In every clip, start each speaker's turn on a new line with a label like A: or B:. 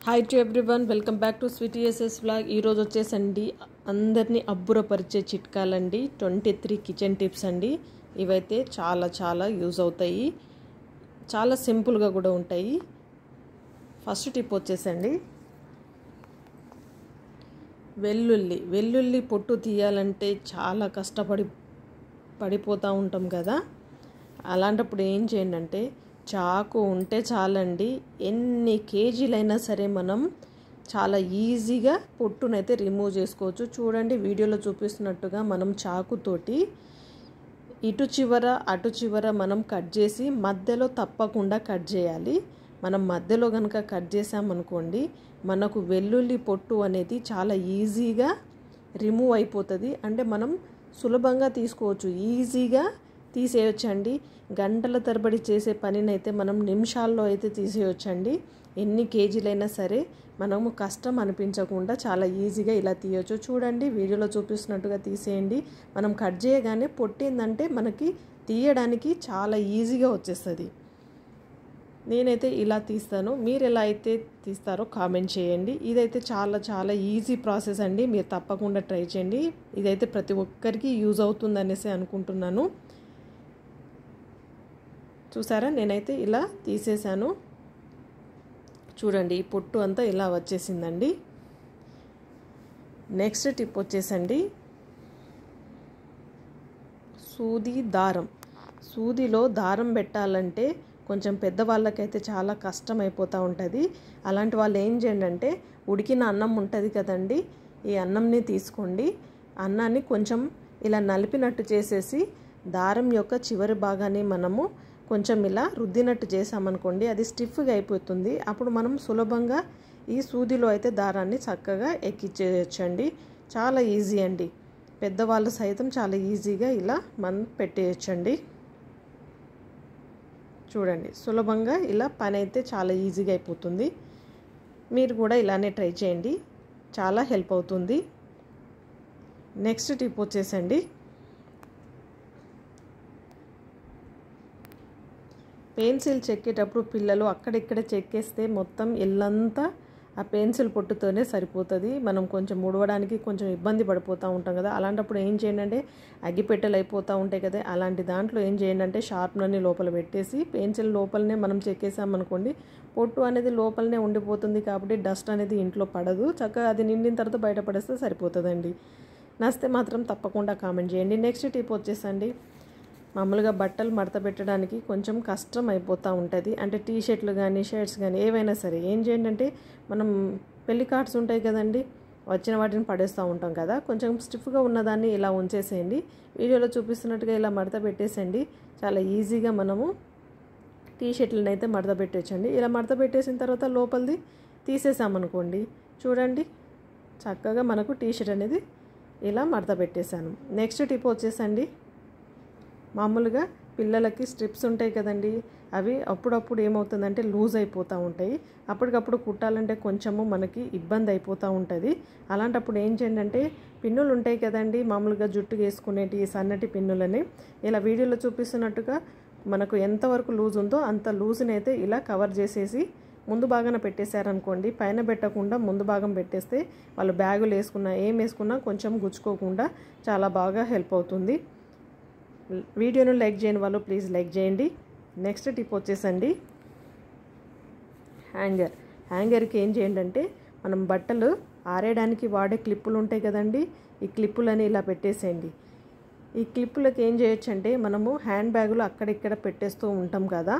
A: Hi to everyone, welcome back to Sweety SS vlog. ఈరోజు వచ్చేసండి అందరినీ అబ్బురపరిచే చిట్కాలండి. 23 కిచెన్ టిప్స్ అండి. ఇవైతే చాలా యూజ్ అవుతాయి, చాలా సింపుల్గా కూడా ఉంటాయి. ఫస్ట్ టిప్ వచ్చేసండి వెల్లుల్లి పొట్టు తీయాలంటే చాలా పడిపోతూ ఉంటాం కదా. అలాంటప్పుడు ఏం చేయండి అంటే చాకు ఉంటే చాలండి. ఎన్ని కేజీలైనా సరే మనం చాలా ఈజీగా పొట్టునైతే రిమూవ్ చేసుకోవచ్చు. చూడండి, వీడియోలో చూపిస్తున్నట్టుగా మనం చాకుతోటి ఇటు చివర అటు చివర మనం కట్ చేసి మధ్యలో తప్పకుండా కట్ చేయాలి. మనం మధ్యలో కనుక కట్ చేసామనుకోండి, మనకు వెల్లుల్లి పొట్టు అనేది చాలా ఈజీగా రిమూవ్ అయిపోతుంది. అంటే మనం సులభంగా తీసుకోవచ్చు, ఈజీగా తీసేయొచ్చండి. గంటల తరబడి చేసే పనినైతే మనం నిమిషాల్లో అయితే తీసేయొచ్చండి. ఎన్ని కేజీలైనా సరే మనము కష్టం అనిపించకుండా చాలా ఈజీగా ఇలా తీయొచ్చు. చూడండి, వీడియోలో చూపిస్తున్నట్టుగా తీసేయండి. మనం కట్ చేయగానే పొట్టిందంటే మనకి తీయడానికి చాలా ఈజీగా వచ్చేస్తుంది. నేనైతే ఇలా తీస్తాను, మీరు ఎలా అయితే తీస్తారో కామెంట్ చేయండి. ఇదైతే చాలా ఈజీ ప్రాసెస్ అండి. మీరు తప్పకుండా ట్రై చేయండి. ఇదైతే ప్రతి ఒక్కరికి యూజ్ అవుతుంది అనేసి అనుకుంటున్నాను. చూసారా, నేనైతే ఇలా తీసేసాను. చూడండి, ఈ పొట్టు అంతా ఇలా వచ్చేసిందండి. నెక్స్ట్ టిప్ వచ్చేసండి సూదిలో దారం పెట్టాలంటే కొంచెం పెద్దవాళ్ళకైతే చాలా కష్టం అయిపోతూ ఉంటుంది. అలాంటి వాళ్ళు ఏం చేయండి అంటే ఉడికిన అన్నం ఉంటుంది కదండి, ఈ అన్నంని తీసుకోండి. అన్నాన్ని కొంచెం ఇలా నలిపినట్టు చేసేసి దారం యొక్క చివరి భాగాన్ని మనము కొంచెం ఇలా రుద్దినట్టు చేసామనుకోండి, అది స్టిఫ్గా అయిపోతుంది. అప్పుడు మనం సులభంగా ఈ సూదిలో అయితే దారాన్ని చక్కగా ఎక్కించేయచ్చండి. చాలా ఈజీ అండి. పెద్దవాళ్ళు సైతం చాలా ఈజీగా ఇలా మనం పెట్టేయచ్చండి. చూడండి, సులభంగా ఇలా పని అయితే చాలా ఈజీగా అయిపోతుంది. మీరు కూడా ఇలానే ట్రై చేయండి, చాలా హెల్ప్ అవుతుంది. నెక్స్ట్ టిప్ వచ్చేసండి పెన్సిల్ చెక్కేటప్పుడు పిల్లలు అక్కడిక్కడ చెక్కేస్తే మొత్తం ఇల్లంతా ఆ పెన్సిల్ పొట్టుతోనే సరిపోతుంది. మనం కొంచెం ఉడవడానికి కొంచెం ఇబ్బంది పడిపోతూ ఉంటాం కదా. అలాంటప్పుడు ఏం చేయండి అంటే అగ్గిపెట్టెలు అయిపోతూ ఉంటాయి కదా, అలాంటి దాంట్లో ఏం చేయండి అంటే షార్ప్నర్ని లోపల పెట్టేసి పెన్సిల్ లోపలనే మనం చెక్కేసామనుకోండి, పొట్టు అనేది లోపలనే ఉండిపోతుంది. కాబట్టి డస్ట్ అనేది ఇంట్లో పడదు. చక్కగా అది నిండిన తర్వాత బయటపడేస్తే సరిపోతుందండి. నచ్చితే మాత్రం తప్పకుండా కామెంట్ చేయండి. నెక్స్ట్ టిప్ వచ్చేసండి మామూలుగా బట్టలు మడత పెట్టడానికి కొంచెం కష్టం అయిపోతూ ఉంటుంది. అంటే టీషర్ట్లు కానీ షర్ట్స్ కానీ ఏవైనా సరే ఏం చేయండి అంటే మనం పెళ్లి కార్డ్స్ ఉంటాయి కదండి, వచ్చిన వాటిని పడేస్తూ ఉంటాం కదా. కొంచెం స్టిఫ్గా ఉన్నదాన్ని ఇలా ఉంచేసేయండి. వీడియోలో చూపిస్తున్నట్టుగా ఇలా మడత పెట్టేసండి. చాలా ఈజీగా మనము టీషర్ట్లను అయితే మడత పెట్టేయచ్చండి. ఇలా మడత పెట్టేసిన తర్వాత లోపలిది తీసేసామనుకోండి, చూడండి చక్కగా మనకు టీషర్ట్ అనేది ఇలా మడత పెట్టేశాను. నెక్స్ట్ టిప్ వచ్చేసండి మామూలుగా పిల్లలకి స్ట్రిప్స్ ఉంటాయి కదండి, అవి అప్పుడప్పుడు ఏమవుతుందంటే లూజ్ అయిపోతూ ఉంటాయి. అప్పటికప్పుడు కుట్టాలంటే కొంచెము మనకి ఇబ్బంది అయిపోతూ ఉంటుంది. అలాంటప్పుడు ఏం చేయండి అంటే పిన్నులు ఉంటాయి కదండి, మామూలుగా జుట్టుకు వేసుకునేటి సన్నటి పిన్నులని ఇలా వీడియోలో చూపిస్తున్నట్టుగా మనకు ఎంతవరకు లూజ్ ఉందో అంత లూజ్ని అయితే ఇలా కవర్ చేసేసి ముందు భాగాన పెట్టేశారనుకోండి, పైన పెట్టకుండా ముందు భాగం పెట్టేస్తే వాళ్ళు బ్యాగులు వేసుకున్నా ఏం వేసుకున్నా కొంచెం గుచ్చుకోకుండా చాలా బాగా హెల్ప్ అవుతుంది. వీడియోను లైక్ చేయని వాళ్ళు ప్లీజ్ లైక్ చేయండి. నెక్స్ట్ టిప్ వచ్చేసండి హ్యాంగర్కి ఏం చేయండి అంటే మనం బట్టలు ఆరేయడానికి వాడే క్లిప్పులు ఉంటాయి కదండి, ఈ క్లిప్పులని ఇలా పెట్టేసేయండి. ఈ క్లిప్పులకి ఏం చేయొచ్చు అంటే మనము హ్యాండ్ బ్యాగులు అక్కడిక్కడ పెట్టేస్తూ ఉంటాం కదా,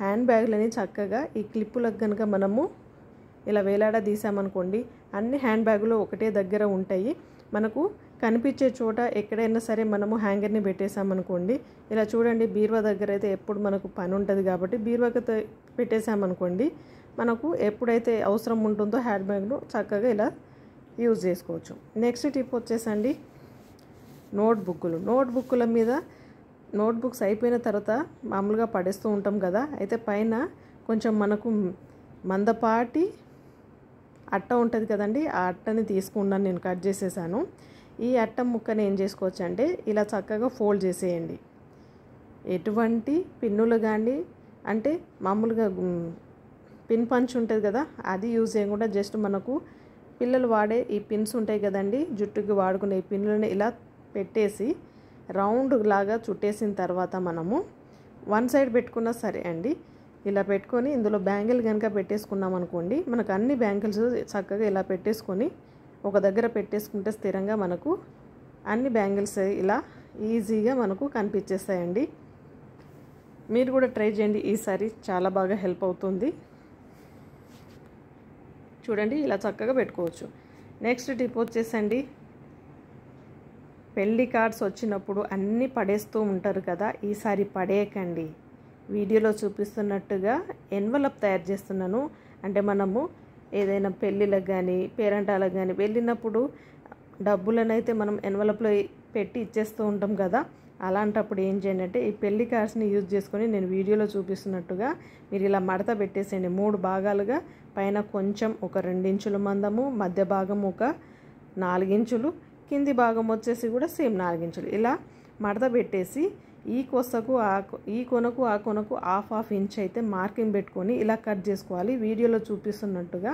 A: హ్యాండ్ బ్యాగులని చక్కగా ఈ క్లిప్పులకు కనుక మనము ఇలా వేలాడదీసామనుకోండి, అన్ని హ్యాండ్ బ్యాగులు ఒకటే దగ్గర ఉంటాయి. మనకు కనిపించే చోట ఎక్కడైనా సరే మనము హ్యాంగర్ని పెట్టేసామనుకోండి, ఇలా చూడండి బీరువా దగ్గర అయితే ఎప్పుడు మనకు పని ఉంటుంది కాబట్టి బీరువాకి పెట్టేసామనుకోండి, మనకు ఎప్పుడైతే అవసరం ఉంటుందో హ్యాండ్ బ్యాగ్ను చక్కగా ఇలా యూజ్ చేసుకోవచ్చు. నెక్స్ట్ టిప్ వచ్చేసండి నోట్బుక్కుల మీద నోట్బుక్స్ అయిపోయిన తర్వాత మామూలుగా పడేస్తూ ఉంటాం కదా, అయితే పైన కొంచెం మనకు మందపాటి అట్ట ఉంటుంది కదండి, ఆ అట్టని తీసుకున్నాను, నేను కట్ చేసేసాను. ఈ అట్ట ముక్కని ఏం చేసుకోవచ్చు అంటే ఇలా చక్కగా ఫోల్డ్ చేసేయండి. ఎటువంటి పిన్నులు కానీ అంటే మామూలుగా పిన్ పంచ్ ఉంటుంది కదా, అది యూజ్ చేయకుండా జస్ట్ మనకు పిల్లలు వాడే ఈ పిన్స్ ఉంటాయి కదండి, జుట్టుకి వాడుకునే ఈ పిన్లని ఇలా పెట్టేసి రౌండ్ లాగా చుట్టేసిన తర్వాత మనము వన్ సైడ్ పెట్టుకున్నా సరే అండి, ఇలా పెట్టుకొని ఇందులో బ్యాంగిల్ కనుక పెట్టేసుకున్నాం అనుకోండి, మనకు అన్ని బ్యాంగిల్స్ చక్కగా ఇలా పెట్టేసుకొని ఒక దగ్గర పెట్టేసుకుంటే స్థిరంగా మనకు అన్ని బ్యాంగిల్స్ ఇలా ఈజీగా మనకు కనిపించేస్తాయండి. మీరు కూడా ట్రై చేయండి, ఈసారి చాలా బాగా హెల్ప్ అవుతుంది. చూడండి ఇలా చక్కగా పెట్టుకోవచ్చు. నెక్స్ట్ టిప్ వచ్చేసండి, పెళ్లి కార్డ్స్ వచ్చినప్పుడు అన్నీ పడేస్తూ ఉంటారు కదా, ఈసారి పడేయకండి. వీడియోలో చూపిస్తున్నట్టుగా ఎన్వలప్ తయారు చేస్తున్నాను. అంటే మనము ఏదైనా పెళ్ళిళ్ళకి కానీ పేరెంటాలకు కానీ వెళ్ళినప్పుడు డబ్బులనైతే మనం ఎన్వలప్లో పెట్టి ఇచ్చేస్తూ ఉంటాం కదా, అలాంటప్పుడు ఏం చేయండి అంటే ఈ పెళ్లి కార్డ్స్ని యూజ్ చేసుకొని నేను వీడియోలో చూపిస్తున్నట్టుగా మీరు ఇలా మడత పెట్టేసేయండి. 3 భాగాలుగా, పైన కొంచెం ఒక 2 ఇంచుల మందము, మధ్య భాగం ఒక 4 ఇంచులు, కింది భాగం వచ్చేసి కూడా సేమ్ 4 ఇంచులు ఇలా మడత పెట్టేసి ఈ కొసకు ఈ కొనకు ఆ కొనకు హాఫ్ ఇంచ్ అయితే మార్కింగ్ పెట్టుకొని ఇలా కట్ చేసుకోవాలి. వీడియోలో చూపిస్తున్నట్టుగా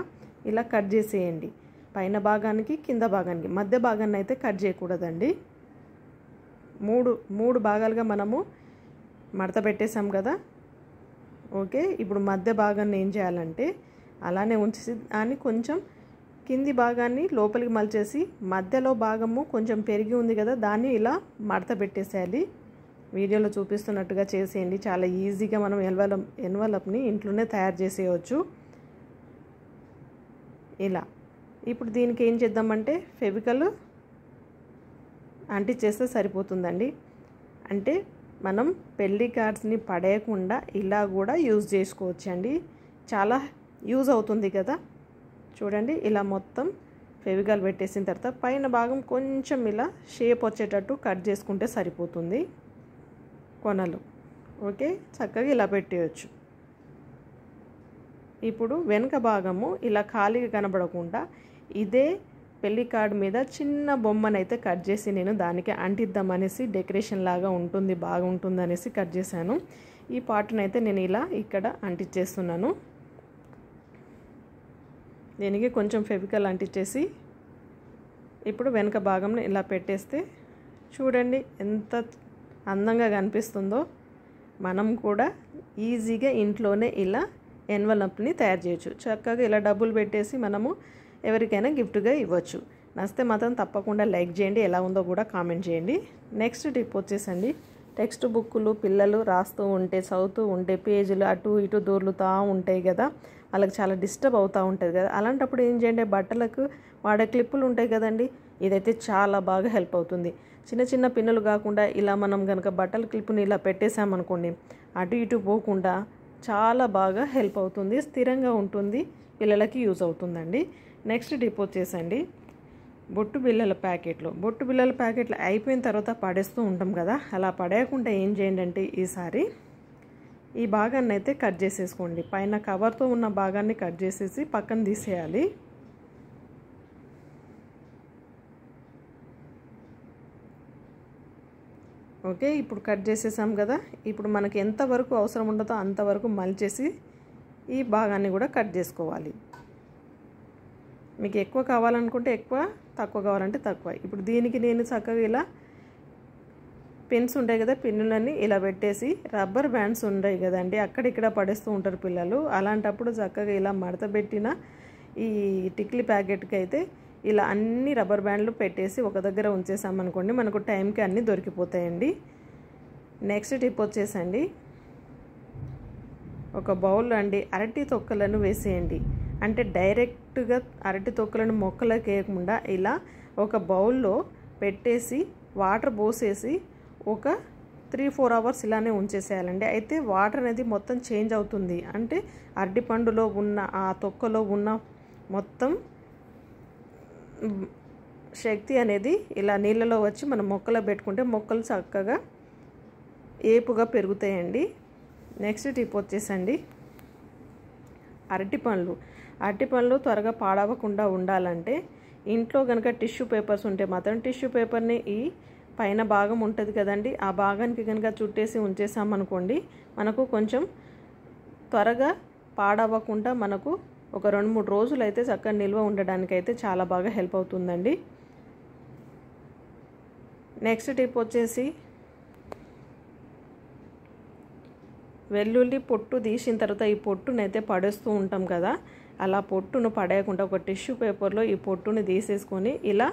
A: ఇలా కట్ చేసేయండి. పైన భాగానికి కింద భాగానికి, మధ్య భాగాన్ని అయితే కట్ చేయకూడదండి. మూడు భాగాలుగా మనము మడత పెట్టేసాం కదా. ఓకే, ఇప్పుడు మధ్య భాగాన్ని ఏం చేయాలంటే అలానే ఉంచేసి దాన్ని కొంచెం కింది భాగాన్ని లోపలికి మలిచేసి మధ్యలో భాగము కొంచెం పెరిగి ఉంది కదా, దాన్ని ఇలా మడత పెట్టేసేయాలి. వీడియోలో చూపిస్తున్నట్టుగా చేసేయండి. చాలా ఈజీగా మనం ఎన్వలప్ని ఇంట్లోనే తయారు చేసేయవచ్చు ఇలా. ఇప్పుడు దీనికి ఏం చేద్దామంటే ఫెవికల్ అంటించేస్తే సరిపోతుందండి. అంటే మనం పెళ్లి కార్డ్స్ని పడేయకుండా ఇలా కూడా యూజ్ చేసుకోవచ్చండి. చాలా యూజ్ అవుతుంది కదా. చూడండి ఇలా మొత్తం ఫెవికాల్ పెట్టేసిన తర్వాత పైన భాగం కొంచెం ఇలా షేప్ వచ్చేటట్టు కట్ చేసుకుంటే సరిపోతుంది కొనలు. ఓకే, చక్కగా ఇలా పెట్టేయచ్చు. ఇప్పుడు వెనుక భాగము ఇలా ఖాళీగా కనబడకుండా ఇదే పెళ్లి కార్డు మీద చిన్న బొమ్మనైతే కట్ చేసి నేను దానికి అంటిద్దామనేసి డెకరేషన్ లాగా ఉంటుంది, బాగుంటుంది అనేసి కట్ చేశాను. ఈ పార్ట్ని అయితే నేను ఇలా ఇక్కడ అంటించేస్తున్నాను. దీనికి కొంచెం ఫెవికల్ అంటించేసి ఇప్పుడు వెనుక భాగంని ఇలా పెట్టేస్తే చూడండి ఎంత అందంగా కనిపిస్తుందో. మనం కూడా ఈజీగా ఇంట్లోనే ఇలా ఎన్వలప్ని తయారు చేయొచ్చు. చక్కగా ఇలా డబ్బులు పెట్టేసి మనము ఎవరికైనా గిఫ్ట్గా ఇవ్వచ్చు. నచ్చితే మాత్రం తప్పకుండా లైక్ చేయండి, ఎలా ఉందో కూడా కామెంట్ చేయండి. నెక్స్ట్ టిప్ వచ్చేసండి, టెక్స్ట్ బుక్కులు పిల్లలు రాస్తూ ఉంటే చదువుతూ ఉంటే పేజీలు అటు ఇటు దొర్లుతూ ఉంటాయి కదా, వాళ్ళకి చాలా డిస్టర్బ్ అవుతూ ఉంటుంది కదా. అలాంటప్పుడు ఏం చేయండి, బట్టలకు వాడే క్లిప్పులు ఉంటాయి కదండి, ఇదైతే చాలా బాగా హెల్ప్ అవుతుంది. చిన్న చిన్న పిన్నులు కాకుండా ఇలా మనం కనుక బట్టల క్లిప్పుని ఇలా పెట్టేసామనుకోండి, అటు ఇటు పోకుండా చాలా బాగా హెల్ప్ అవుతుంది, స్థిరంగా ఉంటుంది, పిల్లలకి యూజ్ అవుతుందండి. నెక్స్ట్ టిప్ వచ్చేసండి, బొట్టు బిళ్ళల ప్యాకెట్లు అయిపోయిన తర్వాత పడేస్తూ ఉంటాం కదా, అలా పడేయకుండా ఏం చేయండి అంటే ఈసారి ఈ భాగాన్ని అయితే కట్ చేసేసుకోండి. పైన కవర్తో ఉన్న భాగాన్ని కట్ చేసేసి పక్కన తీసేయాలి. ఓకే, ఇప్పుడు కట్ చేసేసాం కదా. ఇప్పుడు మనకి ఎంతవరకు అవసరం ఉండదో అంతవరకు మలిచేసి ఈ భాగాన్ని కూడా కట్ చేసుకోవాలి. మీకు ఎక్కువ కావాలనుకుంటే ఎక్కువ, తక్కువ కావాలంటే తక్కువ. ఇప్పుడు దీనికి నేను చక్కగా ఇలా పెన్స్ ఉంటాయి కదా, పెన్నులన్నీ ఇలా పెట్టేసి రబ్బర్ బ్యాండ్స్ ఉంటాయి కదండి, అక్కడిక్కడ పడేస్తూ ఉంటారు పిల్లలు. అలాంటప్పుడు చక్కగా ఇలా మడత పెట్టిన ఈ టిక్లీ ప్యాకెట్కి అయితే ఇలా అన్ని రబ్బర్ బ్యాండ్లు పెట్టేసి ఒక దగ్గర ఉంచేసామనుకోండి, మనకు టైంకి అన్నీ దొరికిపోతాయండి. నెక్స్ట్ టిప్ వచ్చేసండి, ఒక బౌల్ అండి అరటి తొక్కలను వేసేయండి. అంటే డైరెక్ట్గా అరటి తొక్కలను మొక్కలకు వేయకుండా ఇలా ఒక బౌల్లో పెట్టేసి వాటర్ పోసేసి ఒక 3-4 అవర్స్ ఇలానే ఉంచేసేయాలండి. అయితే వాటర్ అనేది మొత్తం చేంజ్ అవుతుంది. అంటే అరటి పండులో ఉన్న ఆ తొక్కలో ఉన్న మొత్తం శక్తి అనేది ఇలా నీళ్ళలో వచ్చి మనం మొక్కలో పెట్టుకుంటే మొక్కలు చక్కగా ఏపుగా పెరుగుతాయండి. నెక్స్ట్ టిప్ వచ్చేసండి, అరటి పండ్లు త్వరగా పాడవకుండా ఉండాలంటే ఇంట్లో కనుక టిష్యూ పేపర్స్ ఉంటే మాత్రం టిష్యూ పేపర్ని ఈ పైన భాగం ఉంటుంది కదండి, ఆ భాగానికి కనుక చుట్టేసి ఉంచేసామనుకోండి, మనకు కొంచెం త్వరగా పాడవ్వకుండా మనకు ఒక 2-3 రోజులు అయితే చక్కగా నిల్వ ఉండడానికైతే చాలా బాగా హెల్ప్ అవుతుందండి. నెక్స్ట్ టిప్ వచ్చేసి వెల్లుల్లి పొట్టు తీసిన తర్వాత ఈ పొట్టునైతే పడేస్తూ ఉంటాం కదా, అలా పొట్టును పడేయకుండా ఒక టిష్యూ పేపర్లో ఈ పొట్టుని తీసేసుకొని ఇలా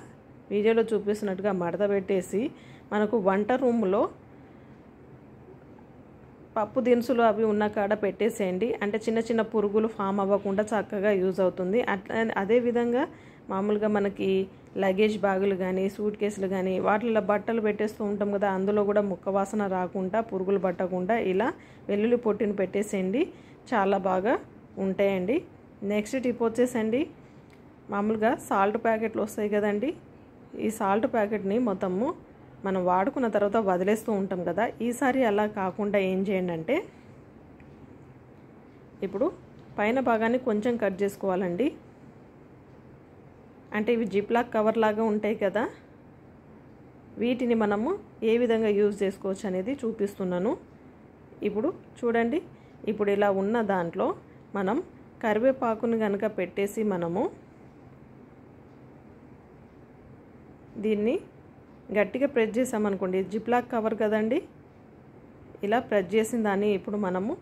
A: వీడియోలో చూపిస్తున్నట్టుగా మడత పెట్టేసి మనకు వంట రూమ్లో పప్పు దినుసులు అవి ఉన్న కాడ పెట్టేసేయండి. అంటే చిన్న చిన్న పురుగులు ఫామ్ అవ్వకుండా చక్కగా యూజ్ అవుతుంది. అదేవిధంగా మామూలుగా మనకి లగేజ్ బ్యాగులు కానీ సూట్ కేసులు కానీ వాటిలో బట్టలు పెట్టేస్తూ ఉంటాం కదా, అందులో కూడా ముక్క వాసన రాకుండా పురుగులు పట్టకుండా ఇలా వెల్లుల్లి పొట్టుని పెట్టేసేయండి, చాలా బాగా ఉంటాయండి. నెక్స్ట్ టిప్ వచ్చేసండి, మామూలుగా సాల్ట్ ప్యాకెట్లు వస్తాయి కదండి, ఈ సాల్ట్ ప్యాకెట్ని మొత్తము మనం వాడుకున్న తర్వాత వదిలేస్తూ ఉంటాం కదా, ఈసారి అలా కాకుండా ఏం చేయండి అంటే ఇప్పుడు పైన భాగాన్ని కొంచెం కట్ చేసుకోవాలండి. అంటే ఇవి జిప్లాక్ కవర్ లాగా ఉంటాయి కదా, వీటిని మనము ఏ విధంగా యూజ్ చేసుకోవచ్చు అనేది చూపిస్తున్నాను. ఇప్పుడు చూడండి, ఇప్పుడు ఇలా ఉన్న దాంట్లో మనం కరివేపాకుని కనుక పెట్టేసి మనము దీన్ని గట్టిగా ప్రెస్ చేసామనుకోండి, జిప్లాక్ కవర్ కదండి, ఇలా ప్రెస్ చేసిన దాన్ని ఇప్పుడు మనము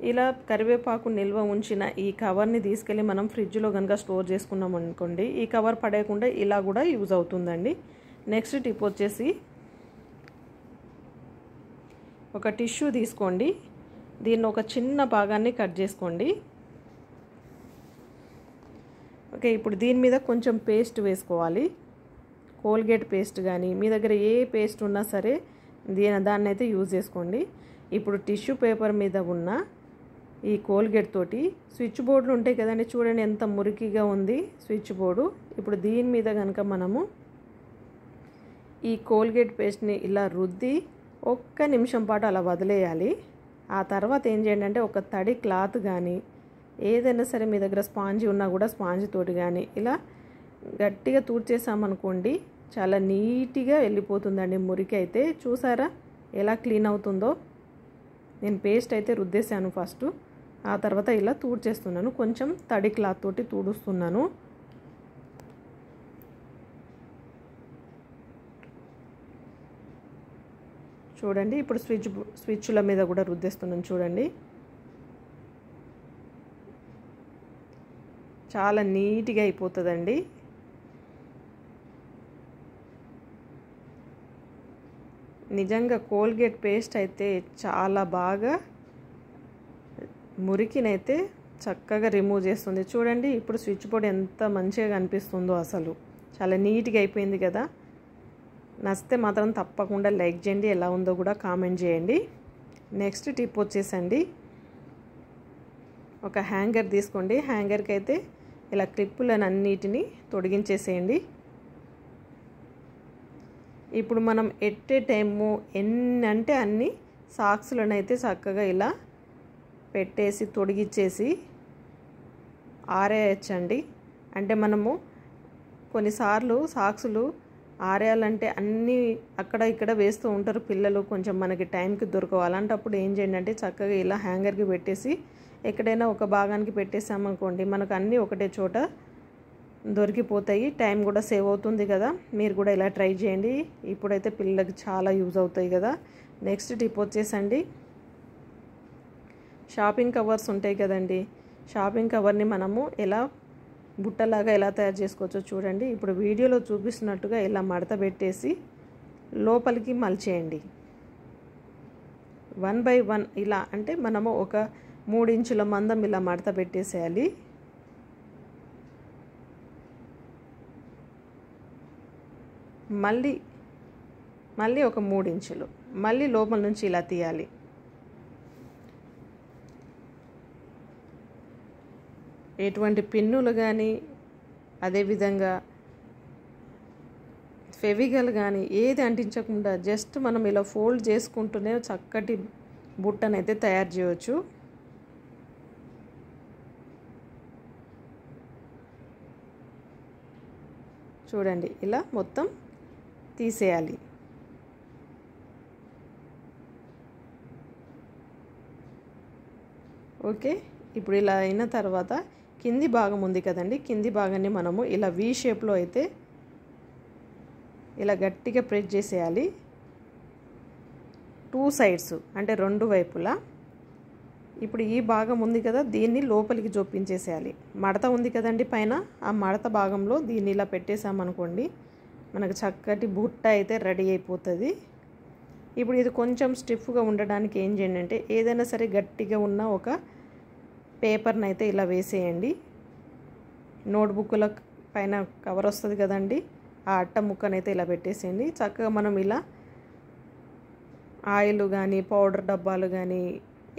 A: ఇలా కరివేపాకు నిల్వ ఉంచిన ఈ కవర్ని తీసుకెళ్ళి మనం ఫ్రిడ్జ్లో కనుక స్టోర్ చేసుకున్నాం అనుకోండి, ఈ కవర్ పడేయకుండా ఇలా కూడా యూజ్ అవుతుందండి. నెక్స్ట్ టిప్ వచ్చేసి ఒక టిష్యూ తీసుకోండి, దీన్ని ఒక చిన్న భాగాన్ని కట్ చేసుకోండి. ఓకే, ఇప్పుడు దీని మీద కొంచెం పేస్ట్ వేసుకోవాలి, కోల్గేట్ పేస్ట్ కానీ మీ దగ్గర ఏ పేస్ట్ ఉన్నా సరే దాన్ని అయితే యూజ్ చేసుకోండి. ఇప్పుడు టిష్యూ పేపర్ మీద ఉన్న ఈ కోల్గేట్ తోటి స్విచ్ బోర్డులు ఉంటాయి కదండి, చూడండి ఎంత మురికిగా ఉంది స్విచ్ బోర్డు. ఇప్పుడు దీని మీద కనుక మనము ఈ కోల్గేట్ పేస్ట్ని ఇలా రుద్ది 1 నిమిషం పాటు అలా వదిలేయాలి. ఆ తర్వాత ఏం చేయండి అంటే ఒక తడి క్లాత్ కానీ ఏదైనా సరే మీ దగ్గర స్పాంజీ ఉన్నా కూడా స్పాంజీ తోటి కానీ ఇలా గట్టిగా తూడ్చేసామనుకోండి, చాలా నీట్గా వెళ్ళిపోతుందండి మురికి అయితే. చూసారా ఎలా క్లీన్ అవుతుందో? నేను పేస్ట్ అయితే రుద్దేశాను ఫస్ట్, ఆ తర్వాత ఇలా తూడ్చేస్తున్నాను, కొంచెం తడి క్లాత్ తోటి తూడుస్తున్నాను. చూడండి, ఇప్పుడు స్విచ్ల మీద కూడా రుద్దేస్తున్నాను చూడండి, చాలా నీట్గా అయిపోతుందండి. నిజంగా కోల్గేట్ పేస్ట్ అయితే చాలా బాగా మురికినైతే చక్కగా రిమూవ్ చేస్తుంది. చూడండి ఇప్పుడు స్విచ్ బోర్డ్ ఎంత మంచిగా కనిపిస్తుందో, అసలు చాలా నీట్గా అయిపోయింది కదా. నచ్చితే మాత్రం తప్పకుండా లైక్ చేయండి, ఎలా ఉందో కూడా కామెంట్ చేయండి. నెక్స్ట్ టిప్ వచ్చేసండి, ఒక హ్యాంగర్ తీసుకోండి, హ్యాంగర్కి అయితే ఇలా క్లిప్పులను అన్నిటినీ తొడిగించేసేయండి. ఇప్పుడు మనం ఎట్ ఏ టైము ఎన్ని అంటే అన్ని సాక్స్లను అయితే చక్కగా ఇలా పెట్టేసి తొడిగిచ్చేసి ఆరేయచ్చండి. అంటే మనము కొన్నిసార్లు సాక్సులు ఆరేయాలంటే అన్నీ అక్కడ ఇక్కడ వేస్తూ ఉంటారు పిల్లలు, కొంచెం మనకి టైంకి దొరకవు. అలాంటప్పుడు ఏం చేయండి అంటే చక్కగా ఇలా హ్యాంగర్కి పెట్టేసి ఎక్కడైనా ఒక భాగానికి పెట్టేసామనుకోండి, మనకు అన్నీ ఒకటే చోట దొరికిపోతాయి, టైం కూడా సేవ్ అవుతుంది కదా. మీరు కూడా ఇలా ట్రై చేయండి, ఇప్పుడైతే పిల్లలకి చాలా యూజ్ అవుతాయి కదా. నెక్స్ట్ టిప్ వచ్చేసండి, షాపింగ్ కవర్స్ ఉంటాయి కదండి, షాపింగ్ కవర్ని మనము ఎలా బుట్టలాగా ఎలా తయారు చేసుకోవచ్చో చూడండి. ఇప్పుడు వీడియోలో చూపిస్తున్నట్టుగా ఇలా మడత పెట్టేసి లోపలికి మలిచేయండి. 1 by 1 ఇలా, అంటే మనము ఒక 3 ఇంచుల మందం ఇలా మడత పెట్టేసేయాలి. మళ్ళీ ఒక 3 ఇంచులు మళ్ళీ లోపల నుంచి ఇలా తీయాలి. ఎటువంటి పిన్నులు కానీ అదేవిధంగా ఫెవిగల్ కానీ ఏది అంటించకుండా జస్ట్ మనం ఇలా ఫోల్డ్ చేసుకుంటూనే చక్కటి బుట్టనైతే తయారు చేయవచ్చు. చూడండి ఇలా మొత్తం తీసేయాలి. ఓకే, ఇప్పుడు ఇలా అయిన తర్వాత కింది భాగం ఉంది కదండి, కింది భాగాన్ని మనము ఇలా వీ షేప్లో అయితే ఇలా గట్టిగా ప్రెస్ చేసేయాలి. 2 సైడ్స్ అంటే 2 వైపులా. ఇప్పుడు ఈ భాగం ఉంది కదా, దీన్ని లోపలికి జొప్పించేసేయాలి. మడత ఉంది కదండి పైన, ఆ మడత భాగంలో దీన్ని ఇలా పెట్టేసామనుకోండి, మనకు చక్కటి బుట్ట అయితే రెడీ అయిపోతుంది. ఇప్పుడు ఇది కొంచెం స్టిఫ్గా ఉండడానికి ఏం చేయండి అంటే, ఏదైనా సరే గట్టిగా ఉన్న ఒక పేపర్ని అయితే ఇలా వేసేయండి. నోట్బుక్ల పైన కవర్ వస్తుంది కదండి, ఆ అట్ట ముక్కనైతే ఇలా పెట్టేసేయండి. చక్కగా మనం ఇలా ఆయిల్ కానీ పౌడర్ డబ్బాలు కానీ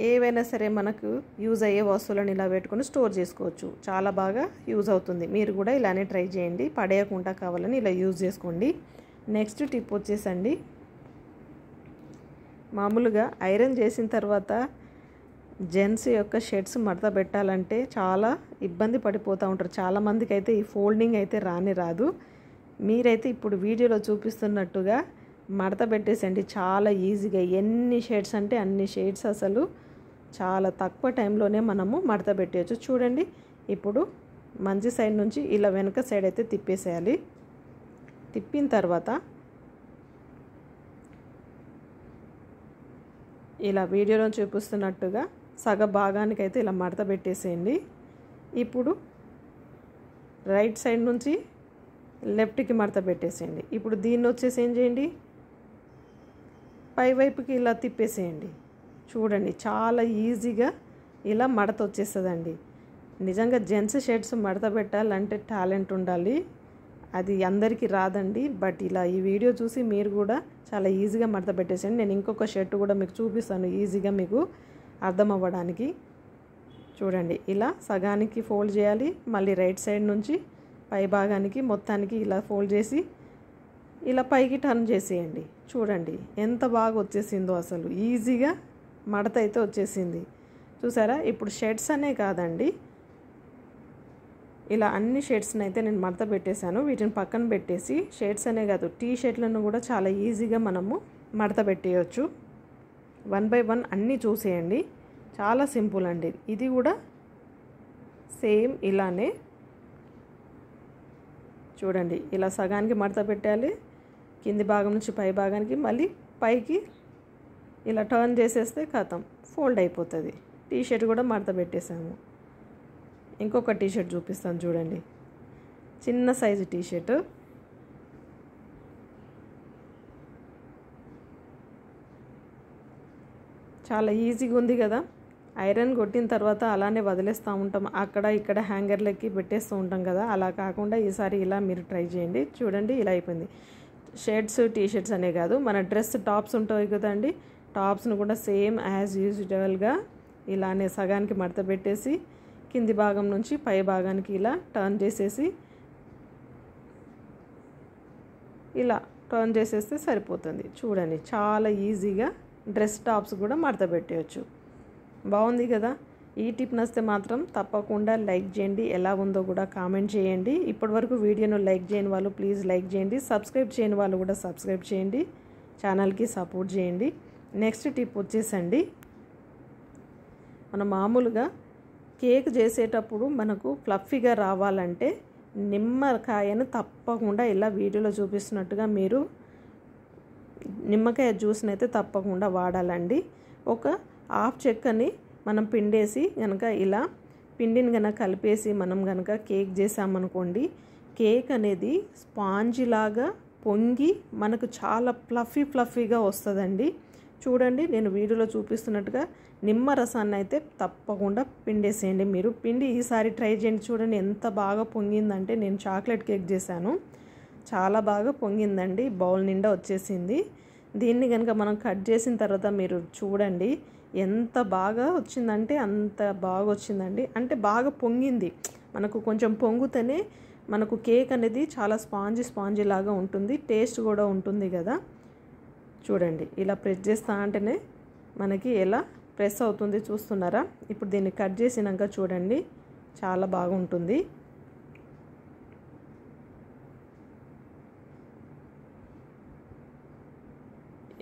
A: ఏవైనా సరే మనకు యూజ్ అయ్యే వస్తువులను ఇలా పెట్టుకొని స్టోర్ చేసుకోవచ్చు. చాలా బాగా యూజ్ అవుతుంది. మీరు కూడా ఇలానే ట్రై చేయండి. పడేయకుండా కావాలని ఇలా యూజ్ చేసుకోండి. నెక్స్ట్ టిప్ వచ్చేసండి, మామూలుగా ఐరన్ చేసిన తర్వాత జెంట్స్ యొక్క షర్ట్స్ మడత పెట్టాలంటే చాలా ఇబ్బంది పడిపోతూ ఉంటారు. చాలామందికి అయితే ఈ ఫోల్డింగ్ అయితే రాదు. మీరైతే ఇప్పుడు వీడియోలో చూపిస్తున్నట్టుగా మడత పెట్టేసండి చాలా ఈజీగా. ఎన్ని షేడ్స్ అంటే అన్ని షేడ్స్, అసలు చాలా తక్కువ టైంలోనే మనము మడత పెట్టేయచ్చు. చూడండి, ఇప్పుడు మంచి సైడ్ నుంచి ఇలా వెనక సైడ్ అయితే తిప్పేసేయాలి. తిప్పిన తర్వాత ఇలా వీడియోలో చూపిస్తున్నట్టుగా సగ భాగానికి అయితే ఇలా మడత పెట్టేసేయండి. ఇప్పుడు రైట్ సైడ్ నుంచి లెఫ్ట్కి మడత పెట్టేసేయండి. ఇప్పుడు దీన్ని వచ్చేసి ఏం చేయండి, పై వైపుకి ఇలా తిప్పేసేయండి. చూడండి, చాలా ఈజీగా ఇలా మడత వచ్చేస్తుందండి. నిజంగా జెంట్స్ షర్ట్స్ మడత పెట్టాలంటే టాలెంట్ ఉండాలి, అది అందరికీ రాదండి. బట్ ఇలా ఈ వీడియో చూసి మీరు కూడా చాలా ఈజీగా మడత పెట్టేసేయండి. నేను ఇంకొక షర్ట్ కూడా మీకు చూపిస్తాను ఈజీగా మీకు అర్థం అవ్వడానికి. చూడండి, ఇలా సగానికి ఫోల్డ్ చేయాలి, మళ్ళీ రైట్ సైడ్ నుంచి పై భాగానికి మొత్తానికి ఇలా ఫోల్డ్ చేసి ఇలా పైకి టర్న్ చేసేయండి. చూడండి ఎంత బాగా వచ్చేసిందో, అసలు ఈజీగా మడత అయితే వచ్చేసింది. చూసారా? ఇప్పుడు షర్ట్స్ అనే కాదండి, ఇలా అన్ని షర్ట్స్ని అయితే నేను మడత పెట్టేశాను. వీటిని పక్కన పెట్టేసి షర్ట్స్ అనే కాదు, టీ షర్ట్లను కూడా చాలా ఈజీగా మనము మడత పెట్టేయచ్చు. 1 by 1 అన్నీ చూసేయండి, చాలా సింపుల్ అండి. ఇది కూడా సేమ్ ఇలానే చూడండి, ఇలా సగానికి మడత పెట్టాలి, కింది భాగం నుంచి పై భాగానికి మళ్ళీ పైకి ఇలా టర్న్ చేసేస్తే ఖతం ఫోల్డ్ అయిపోతుంది. టీ షర్ట్ కూడా మడత పెట్టేసాము. ఇంకొక టీ షర్ట్ చూపిస్తాను చూడండి, చిన్న సైజు టీ షర్ట్. చాలా ఈజీగా ఉంది కదా. ఐరన్ కొట్టిన తర్వాత అలానే వదిలేస్తూ ఉంటాం, అక్కడ ఇక్కడ హ్యాంగర్లకి పెట్టేస్తూ ఉంటాం కదా, అలా కాకుండా ఈసారి ఇలా మీరు ట్రై చేయండి. చూడండి, ఇలా అయిపోయింది. షర్ట్స్ టీ షర్ట్స్ అనే కాదు, మన డ్రెస్ టాప్స్ ఉంటాయి కదండి, టాప్స్ను కూడా సేమ్ యాజ్ యూజువల్గా ఇలానే సగానికి మడత పెట్టేసి కింది భాగం నుంచి పై భాగానికి ఇలా టర్న్ చేసేసి ఇలా టర్న్ చేసేస్తే సరిపోతుంది. చూడండి, చాలా ఈజీగా డ్రెస్ టాప్స్ కూడా మడత పెట్టేయచ్చు. బాగుంది కదా. ఈ టిప్ నచ్చితే మాత్రం తప్పకుండా లైక్ చేయండి, ఎలా ఉందో కూడా కామెంట్ చేయండి. ఇప్పటివరకు వీడియోను లైక్ చేయని వాళ్ళు ప్లీజ్ లైక్ చేయండి, సబ్స్క్రైబ్ చేయని వాళ్ళు కూడా సబ్స్క్రైబ్ చేయండి, ఛానల్కి సపోర్ట్ చేయండి. నెక్స్ట్ టిప్ వచ్చేసండి, మనం మామూలుగా కేక్ చేసేటప్పుడు మనకు ఫ్లఫీగా రావాలంటే నిమ్మకాయను తప్పకుండా ఇలా వీడియోలో చూపిస్తున్నట్టుగా మీరు నిమ్మకాయ జ్యూస్ని అయితే తప్పకుండా వాడాలండి. ఒక హాఫ్ చెక్కని మనం పిండేసి కనుక ఇలా పిండిని కనుక కలిపేసి మనం కనుక కేక్ చేసామనుకోండి, కేక్ అనేది స్పాంజీ లాగా పొంగి మనకు చాలా ఫ్లఫీగా వస్తుందండి. చూడండి, నేను వీడియోలో చూపిస్తున్నట్టుగా నిమ్మ రసాన్ని అయితే తప్పకుండా పిండేసేయండి. మీరు పిండి ఈసారి ట్రై చేయండి. చూడండి ఎంత బాగా పొంగిందంటే, నేను చాక్లెట్ కేక్ చేశాను, చాలా బాగా పొంగిందండి, బౌల్ నిండా వచ్చేసింది. దీన్ని కనుక మనం కట్ చేసిన తర్వాత మీరు చూడండి ఎంత బాగా వచ్చిందంటే అంత బాగా వచ్చిందండి. అంటే బాగా పొంగింది, మనకు కొంచెం పొంగుతేనే మనకు కేక్ అనేది చాలా స్పాంజీ లాగా ఉంటుంది, టేస్ట్ కూడా ఉంటుంది కదా. చూడండి, ఇలా ప్రెస్ చేస్తా అంటేనే మనకి ఎలా ప్రెస్ అవుతుంది చూస్తున్నారా. ఇప్పుడు దీన్ని కట్ చేసినాక చూడండి చాలా బాగుంటుంది.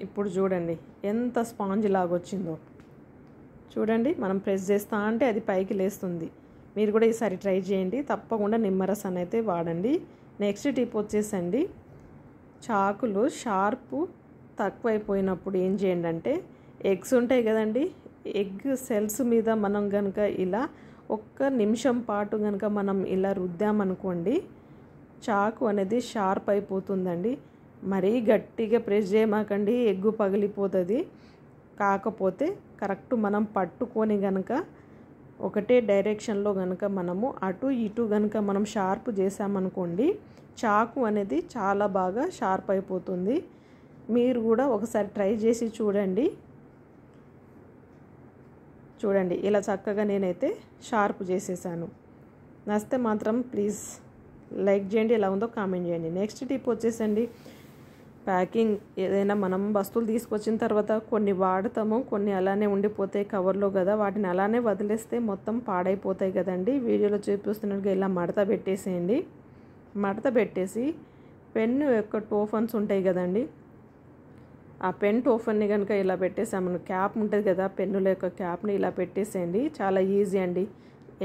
A: ఇప్పుడు చూడండి ఎంత స్పాంజ్ లాగా వచ్చిందో. చూడండి మనం ప్రెస్ చేస్తా అంటే అది పైకి లేస్తుంది. మీరు కూడా ఈసారి ట్రై చేయండి. తప్పకుండా నిమ్మరసాన్ని అయితే వాడండి. నెక్స్ట్ టిప్ వచ్చేసండి, చాకులు షార్పు తక్కువైపోయినప్పుడు ఏం చేయండి అంటే, ఎగ్స్ ఉంటాయి కదండి, ఎగ్ సెల్స్ మీద మనం కనుక ఇలా ఒక్క నిమిషం పాటు కనుక మనం ఇలా రుద్దామనుకోండి, చాకు అనేది షార్ప్ అయిపోతుందండి. మరీ గట్టిగా ప్రెస్ చేయమాకండి, ఎగ్గు పగిలిపోతుంది. కాకపోతే కరెక్ట్ మనం పట్టుకొని కనుక ఒకటే డైరెక్షన్లో కనుక మనము అటు ఇటు కనుక మనం షార్ప్ చేసామనుకోండి, చాకు అనేది చాలా బాగా షార్ప్ అయిపోతుంది. మీరు కూడా ఒకసారి ట్రై చేసి చూడండి. చూడండి ఇలా చక్కగా నేనైతే షార్ప్ చేసేసాను. నచ్చితే మాత్రం ప్లీజ్ లైక్ చేయండి, ఎలా ఉందో కామెంట్ చేయండి. నెక్స్ట్ టిప్ వచ్చేసండి, ప్యాకింగ్ ఏదైనా మనం వస్తువులు తీసుకొచ్చిన తర్వాత కొన్ని వాడతాము, కొన్ని అలానే ఉండిపోతాయి కవర్లో కదా, వాటిని అలానే వదిలేస్తే మొత్తం పాడైపోతాయి కదండి. వీడియోలో చూపిస్తున్నట్టుగా ఇలా మడత పెట్టేసేయండి. మడత పెట్టేసి పెన్ను యొక్క టోఫన్స్ ఉంటాయి కదండి, ఆ పెన్ టోఫన్ని కనుక ఇలా పెట్టేసాము, క్యాప్ ఉంటుంది కదా పెన్నుల యొక్క క్యాప్ని ఇలా పెట్టేసేయండి. చాలా ఈజీ అండి.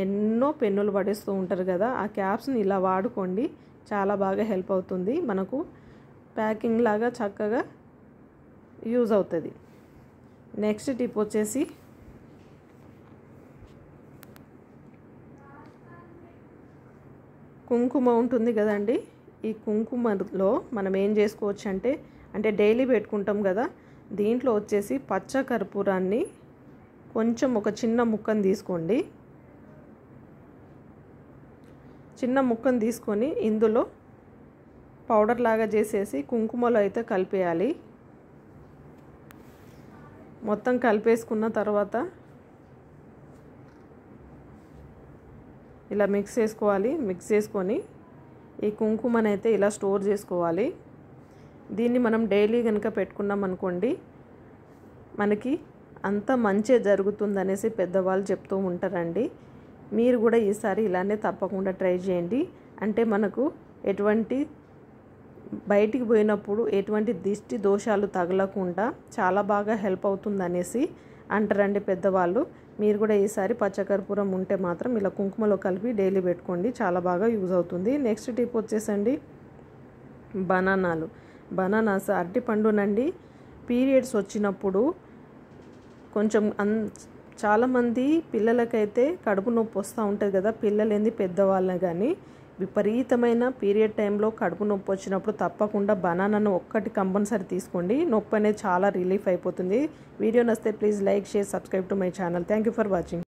A: ఎన్నో పెన్నులు పడేస్తూ ఉంటారు కదా, ఆ క్యాప్స్ని ఇలా వాడుకోండి, చాలా బాగా హెల్ప్ అవుతుంది. మనకు ప్యాకింగ్ లాగా చక్కగా యూజ్ అవుతుంది. నెక్స్ట్ టిప్ వచ్చేసి, కుంకుమ ఉంటుంది కదండి, ఈ కుంకుమలో మనం ఏం చేసుకోవచ్చు అంటే డైలీ పెట్టుకుంటాం కదా, దీంట్లో వచ్చేసి పచ్చ కర్పూరాన్ని కొంచెం ఒక చిన్న ముక్కను తీసుకోండి. చిన్న ముక్కను తీసుకొని ఇందులో పౌడర్ లాగా చేసేసి కుంకుమలో అయితే కలిపేయాలి. మొత్తం కలిపేసుకున్న తర్వాత ఇలా మిక్స్ చేసుకోవాలి. మిక్స్ చేసుకొని ఈ కుంకుమని అయితే ఇలా స్టోర్ చేసుకోవాలి. దీన్ని మనం డైలీ కనుక పెట్టుకున్నాం అనుకోండి, మనకి అంత మంచి జరుగుతుందనేసి పెద్దవాళ్ళు చెప్తూ ఉంటారండి. మీరు కూడా ఈసారి ఇలానే తప్పకుండా ట్రై చేయండి. అంటే మనకు ఎటువంటి బయటికి పోయినప్పుడు ఎటువంటి దిష్టి దోషాలు తగలకుండా చాలా బాగా హెల్ప్ అవుతుంది అనేసి అంటారండి పెద్దవాళ్ళు. మీరు కూడా ఈసారి పచ్చకర్పూరం ఉంటే మాత్రం ఇలా కుంకుమలో కలిపి డైలీ పెట్టుకోండి, చాలా బాగా యూజ్ అవుతుంది. నెక్స్ట్ టిప్ వచ్చేసండి, బనానాస్ అరటిపండునండి. పీరియడ్స్ వచ్చినప్పుడు కొంచెం చాలామంది పిల్లలకైతే కడుపు నొప్పి వస్తూ ఉంటుంది కదా, పిల్లలేంది పెద్దవాళ్ళని కానీ, విపరీతమైన పీరియడ్ టైంలో కడుపు నొప్పి వచ్చినప్పుడు తప్పకుండా బనానాను ఒక్కటి కంపల్సరీ తీసుకోండి. నొప్పి అనేది చాలా రిలీఫ్ అయిపోతుంది. వీడియో నచ్చితే please like, share, subscribe to my channel. Thank you for watching.